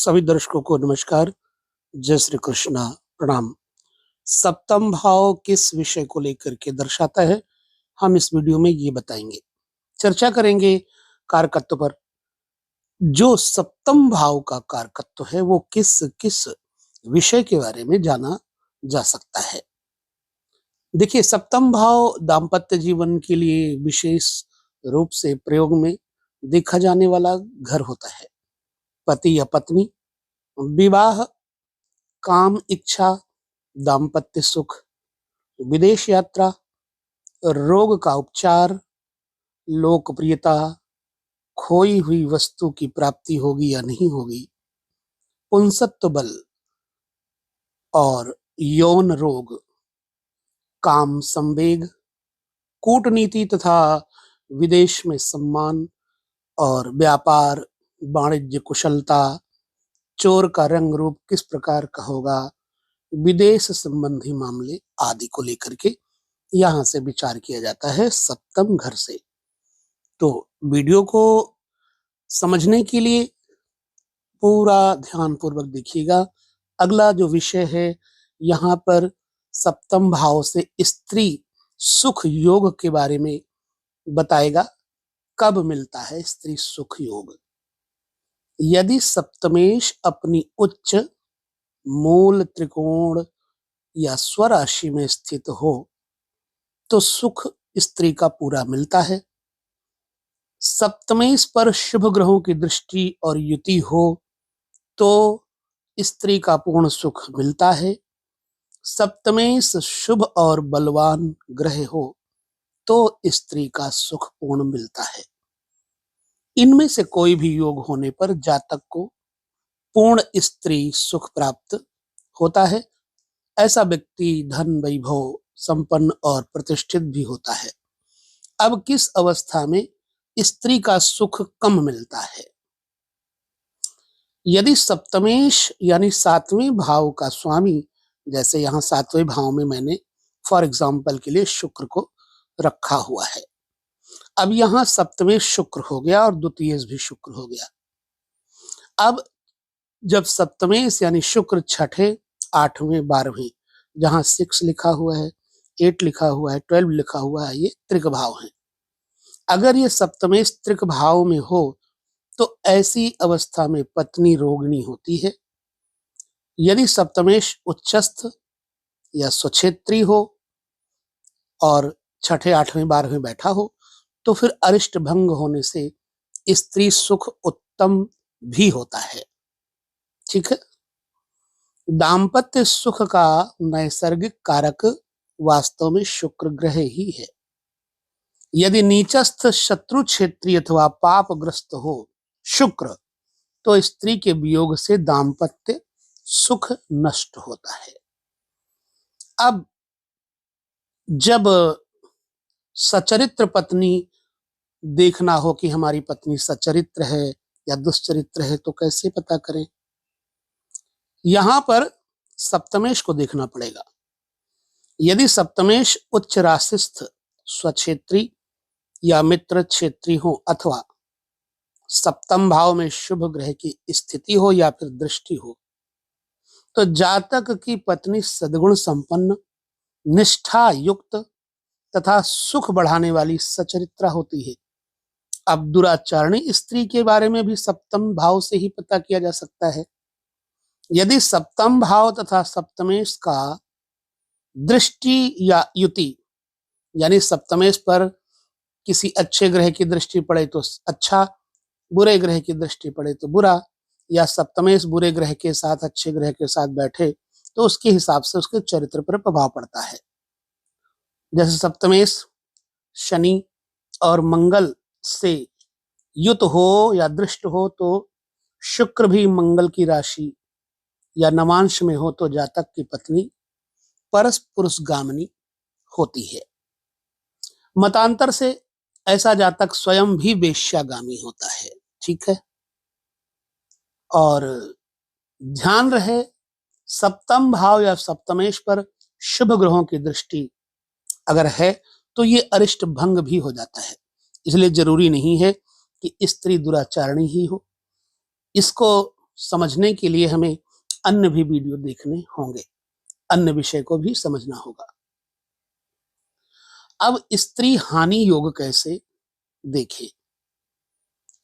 सभी दर्शकों को नमस्कार। जय श्री कृष्णा, प्रणाम। सप्तम भाव किस विषय को लेकर के दर्शाता है, हम इस वीडियो में ये बताएंगे। चर्चा करेंगे कारकत्व पर। जो सप्तम भाव का कारकत्व है वो किस किस विषय के बारे में जाना जा सकता है। देखिए, सप्तम भाव दाम्पत्य जीवन के लिए विशेष रूप से प्रयोग में देखा जाने वाला घर होता है। पति या पत्नी, विवाह, काम इच्छा, दाम्पत्य सुख, विदेश यात्रा, रोग का उपचार, लोकप्रियता, खोई हुई वस्तु की प्राप्ति होगी या नहीं होगी, पुंसत्व बल और यौन रोग, काम संवेग, कूटनीति तथा विदेश में सम्मान और व्यापार वाणिज्य कुशलता, चोर का रंग रूप किस प्रकार का होगा, विदेश संबंधी मामले आदि को लेकर के यहाँ से विचार किया जाता है सप्तम घर से। तो वीडियो को समझने के लिए पूरा ध्यान पूर्वक देखिएगा। अगला जो विषय है यहाँ पर सप्तम भाव से स्त्री सुख योग के बारे में बताएगा। कब मिलता है स्त्री सुख योग? यदि सप्तमेश अपनी उच्च मूल त्रिकोण या स्वराशि में स्थित हो तो सुख स्त्री का पूरा मिलता है। सप्तमेश पर शुभ ग्रहों की दृष्टि और युति हो तो स्त्री का पूर्ण सुख मिलता है। सप्तमेश शुभ और बलवान ग्रह हो तो स्त्री का सुख पूर्ण मिलता है। इनमें से कोई भी योग होने पर जातक को पूर्ण स्त्री सुख प्राप्त होता है। ऐसा व्यक्ति धन वैभव संपन्न और प्रतिष्ठित भी होता है। अब किस अवस्था में स्त्री का सुख कम मिलता है? यदि सप्तमेश यानी सातवें भाव का स्वामी, जैसे यहाँ सातवें भाव में मैंने फॉर एग्जाम्पल के लिए शुक्र को रखा हुआ है। अब यहाँ सप्तमेश शुक्र हो गया और द्वितीयेश भी शुक्र हो गया। अब जब सप्तमेश यानी शुक्र छठे, आठवें, 12वें, जहाँ 6 लिखा हुआ है, 8 लिखा हुआ है, 12 लिखा हुआ है, ये त्रिक भाव है। अगर ये सप्तमेश त्रिक भाव में हो तो ऐसी अवस्था में पत्नी रोगिणी होती है। यदि सप्तमेश उच्चस्थ या स्वक्षेत्री हो और छठे, 8वें, 12वें बैठा हो तो फिर अरिष्ट भंग होने से स्त्री सुख उत्तम भी होता है। ठीक है। दाम्पत्य सुख का नैसर्गिक कारक वास्तव में शुक्र ग्रह ही है। यदि नीचस्थ शत्रु क्षेत्री अथवा पापग्रस्त हो शुक्र तो स्त्री के वियोग से दाम्पत्य सुख नष्ट होता है। अब जब सचरित्र पत्नी देखना हो कि हमारी पत्नी सचरित्र है या दुश्चरित्र है तो कैसे पता करें? यहां पर सप्तमेश को देखना पड़ेगा। यदि सप्तमेश उच्च राशिस्थ स्वक्षेत्री या मित्र क्षेत्री हो अथवा सप्तम भाव में शुभ ग्रह की स्थिति हो या फिर दृष्टि हो तो जातक की पत्नी सद्गुण संपन्न, निष्ठा युक्त तथा सुख बढ़ाने वाली सचरित्रा होती है। अब दुराचारणी स्त्री के बारे में भी सप्तम भाव से ही पता किया जा सकता है। यदि सप्तम भाव तथा सप्तमेश का दृष्टि या युति, यानी सप्तमेश पर किसी अच्छे ग्रह की दृष्टि पड़े तो अच्छा, बुरे ग्रह की दृष्टि पड़े तो बुरा, या सप्तमेश बुरे ग्रह के साथ अच्छे ग्रह के साथ बैठे तो उसके हिसाब से उसके चरित्र पर प्रभाव पड़ता है। जैसे सप्तमेश शनि और मंगल से युत हो या दृष्ट हो तो शुक्र भी मंगल की राशि या नवांश में हो तो जातक की पत्नी परस पुरुषगामिनी होती है। मतांतर से ऐसा जातक स्वयं भी वेश्यागामी होता है। ठीक है। और ध्यान रहे, सप्तम भाव या सप्तमेश पर शुभ ग्रहों की दृष्टि अगर है तो ये अरिष्ट भंग भी हो जाता है। इसलिए जरूरी नहीं है कि स्त्री दुराचारणी ही हो। इसको समझने के लिए हमें अन्य भी वीडियो देखने होंगे, अन्य विषय को भी समझना होगा। अब स्त्री हानि योग कैसे देखें?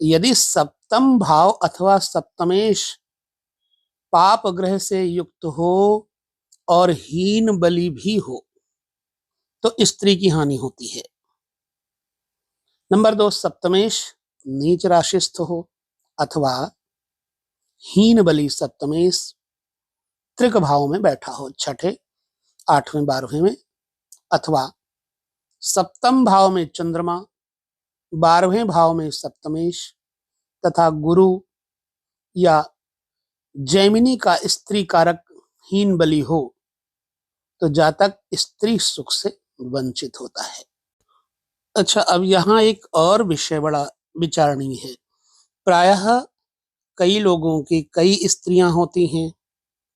यदि सप्तम भाव अथवा सप्तमेश पाप ग्रह से युक्त हो और हीन बलि भी हो तो स्त्री की हानि होती है। नंबर 2, सप्तमेश नीच राशिस्थ हो अथवा हीन बलि सप्तमेश त्रिक भाव में बैठा हो, छठे, आठवें, 12वें में, अथवा सप्तम भाव में चंद्रमा, 12वें भाव में सप्तमेश तथा गुरु या जैमिनी का स्त्री कारक हीन बलि हो तो जातक स्त्री सुख से वंचित होता है। अच्छा, अब यहाँ एक और विषय बड़ा विचारणीय है। प्रायः कई लोगों की कई स्त्रियां होती हैं।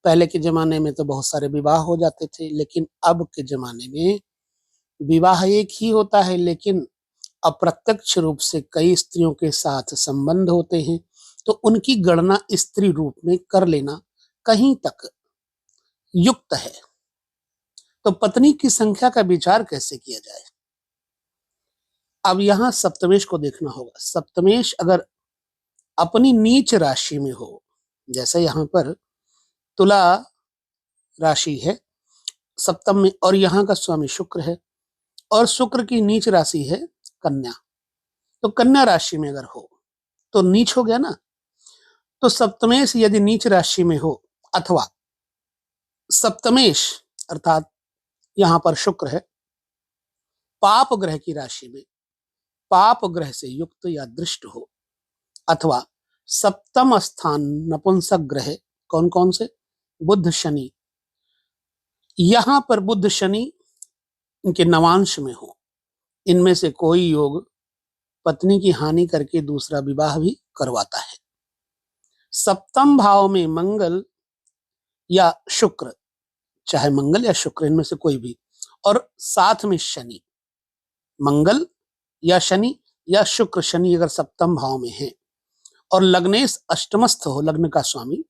पहले के जमाने में तो बहुत सारे विवाह हो जाते थे, लेकिन अब के जमाने में विवाह एक ही होता है, लेकिन अप्रत्यक्ष रूप से कई स्त्रियों के साथ संबंध होते हैं, तो उनकी गणना स्त्री रूप में कर लेना कहीं तक युक्त है। तो पत्नी की संख्या का विचार कैसे किया जाए? अब यहाँ सप्तमेश को देखना होगा। सप्तमेश अगर अपनी नीच राशि में हो, जैसे यहाँ पर तुला राशि है सप्तम में, और यहाँ का स्वामी शुक्र है, और शुक्र की नीच राशि है कन्या, तो कन्या राशि में अगर हो तो नीच हो गया ना। तो सप्तमेश यदि नीच राशि में हो अथवा सप्तमेश अर्थात यहाँ पर शुक्र है पाप ग्रह की राशि में पाप ग्रह से युक्त या दृष्ट हो, अथवा सप्तम स्थान नपुंसक ग्रह, कौन कौन से? बुध शनि, यहां पर बुध शनि इनके नवांश में हो, इनमें से कोई योग पत्नी की हानि करके दूसरा विवाह भी करवाता है। सप्तम भाव में मंगल या शुक्र, चाहे मंगल या शुक्र इनमें से कोई भी, और साथ में शनि, मंगल या शनि या शुक्र शनि अगर सप्तम भाव में है और लग्नेश अष्टमस्थ हो, लग्न का स्वामी,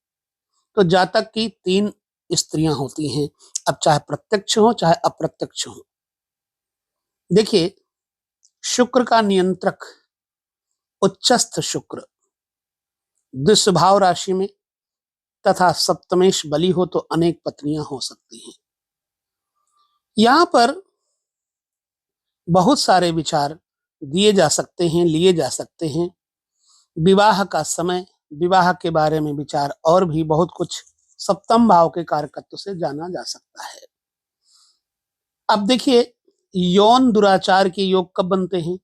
तो जातक की 3 स्त्रियां होती हैं, अब चाहे प्रत्यक्ष हो चाहे अप्रत्यक्ष हो। देखिए, शुक्र का नियंत्रक उच्चस्थ शुक्र दुष्भाव राशि में तथा सप्तमेश बलि हो तो अनेक पत्नियां हो सकती हैं। यहां पर बहुत सारे विचार दिए जा सकते हैं, लिए जा सकते हैं। विवाह का समय, विवाह के बारे में विचार, और भी बहुत कुछ सप्तम भाव के कारकत्व से जाना जा सकता है। अब देखिए, यौन दुराचार के योग कब बनते हैं?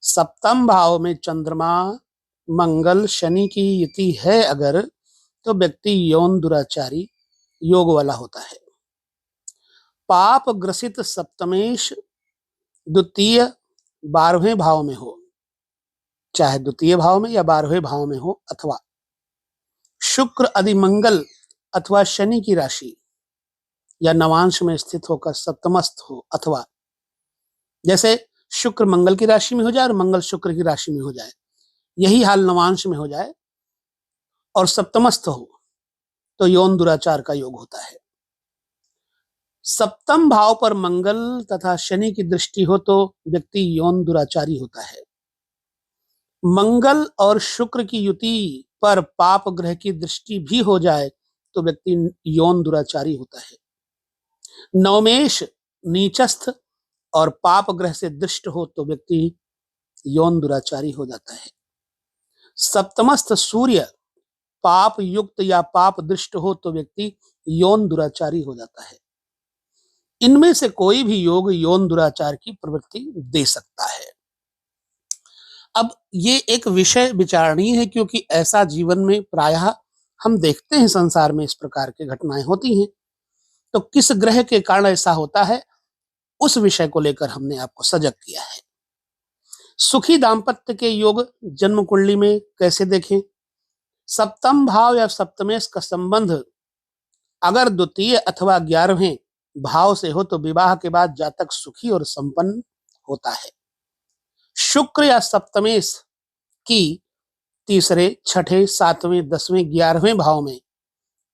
सप्तम भाव में चंद्रमा, मंगल, शनि की युति है अगर, तो व्यक्ति यौन दुराचारी योग वाला होता है। पाप ग्रसित सप्तमेश द्वितीय 12वें भाव में हो, चाहे द्वितीय भाव में या 12वें भाव में हो, अथवा शुक्र आदि मंगल अथवा शनि की राशि या नवांश में स्थित होकर सप्तमस्थ हो, अथवा जैसे शुक्र मंगल की राशि में हो जाए और मंगल शुक्र की राशि में हो जाए, यही हाल नवांश में हो जाए और सप्तमस्थ हो, तो यौन दुराचार का योग होता है। सप्तम भाव पर मंगल तथा शनि की दृष्टि हो तो व्यक्ति यौन दुराचारी होता है। मंगल और शुक्र की युति पर पाप ग्रह की दृष्टि भी हो जाए तो व्यक्ति यौन दुराचारी होता है। नवमेश नीचस्थ और पाप ग्रह से दृष्ट हो तो व्यक्ति यौन दुराचारी हो जाता है। सप्तमस्थ सूर्य पाप युक्त या पाप दृष्ट हो तो व्यक्ति यौन दुराचारी हो जाता है। इनमें से कोई भी योग यौन दुराचार की प्रवृत्ति दे सकता है। अब ये एक विषय विचारणीय है, क्योंकि ऐसा जीवन में प्रायः हम देखते हैं, संसार में इस प्रकार की घटनाएं होती हैं। तो किस ग्रह के कारण ऐसा होता है, उस विषय को लेकर हमने आपको सजग किया है। सुखी दाम्पत्य के योग जन्म कुंडली में कैसे देखें? सप्तम भाव या सप्तमेश का संबंध अगर द्वितीय अथवा 11वें भाव से हो तो विवाह के बाद जातक सुखी और संपन्न होता है। शुक्र या सप्तमेश की तीसरे, छठे, सातवें, 10वें, 11वें भाव में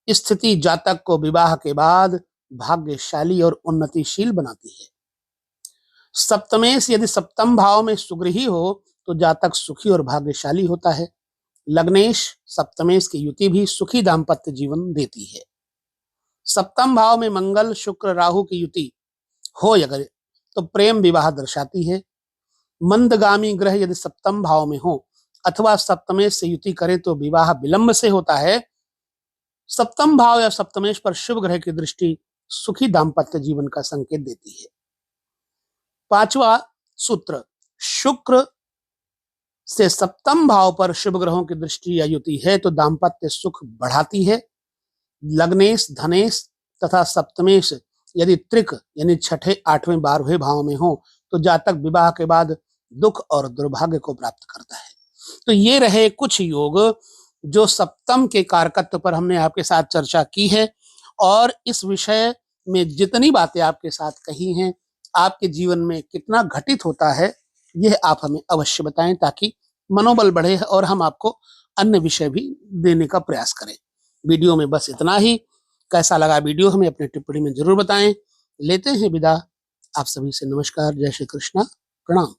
स्थिति जातक को विवाह के बाद भाग्यशाली और उन्नतिशील बनाती है। सप्तमेश यदि सप्तम भाव में सुगृही हो तो जातक सुखी और भाग्यशाली होता है। लग्नेश सप्तमेश की युति भी सुखी दाम्पत्य जीवन देती है। सप्तम भाव में मंगल, शुक्र, राहु की युति हो अगर तो प्रेम विवाह दर्शाती है। मंदगामी ग्रह यदि सप्तम भाव में हो अथवा सप्तमेश से युति करे तो विवाह विलंब से होता है। सप्तम भाव या सप्तमेश पर शुभ ग्रह की दृष्टि सुखी दाम्पत्य जीवन का संकेत देती है। पांचवा सूत्र, शुक्र से सप्तम भाव पर शुभ ग्रहों की दृष्टि या युति है तो दाम्पत्य सुख बढ़ाती है। लग्नेश, धनेश तथा सप्तमेश यदि त्रिक यानी छठे, 8वें, 12वें भाव में हो तो जातक विवाह के बाद दुख और दुर्भाग्य को प्राप्त करता है। तो ये रहे कुछ योग जो सप्तम के कारकत्व पर हमने आपके साथ चर्चा की है, और इस विषय में जितनी बातें आपके साथ कही हैं आपके जीवन में कितना घटित होता है यह आप हमें अवश्य बताएं ताकि मनोबल बढ़े और हम आपको अन्य विषय भी देने का प्रयास करें। वीडियो में बस इतना ही। कैसा लगा वीडियो हमें अपनी टिप्पणी में जरूर बताएं। लेते हैं विदा। आप सभी से नमस्कार। जय श्री कृष्णा। प्रणाम।